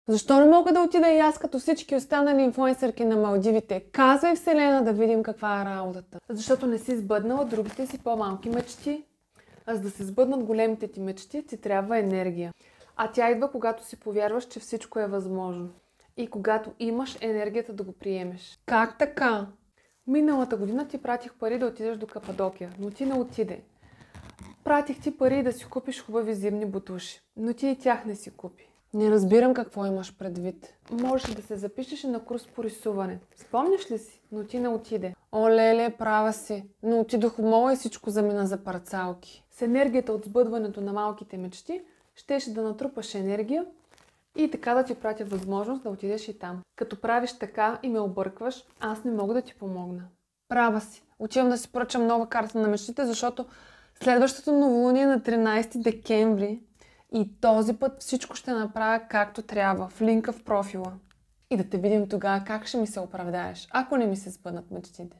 Защо не мога да отида и аз като всички останали инфлуенсърки на Малдивите? Казвай Вселена да видим каква е работата. Защото не си сбъднала другите си по-малки мечти. А за да се сбъднат големите ти мечти, ти трябва енергия. А тя идва, когато си повярваш, че всичко е възможно. И когато имаш енергията да го приемеш. Как така? Миналата година ти пратих пари да отидеш до Кападокия, но ти не отиде. Пратих ти пари да си купиш хубави зимни бутуши, но ти и тях не си купи. Не разбирам какво имаш предвид. Можеш да се запишеш на курс по рисуване. Спомняш ли си? Но ти не отиде. О, леле, права си. Но отидох в мола и всичко замина за парцалки. С енергията от сбъдването на малките мечти, щеше да натрупаш енергия и така да ти пратя възможност да отидеш и там. Като правиш така и ме объркваш, аз не мога да ти помогна. Права си. Отивам да си поръчам нова карта на мечтите, защото следващото новолуние на 13 декември и този път всичко ще направя както трябва, в линка в профила. И да те видим тогава как ще ми се оправдаеш, ако не ми се сбъднат мечтите.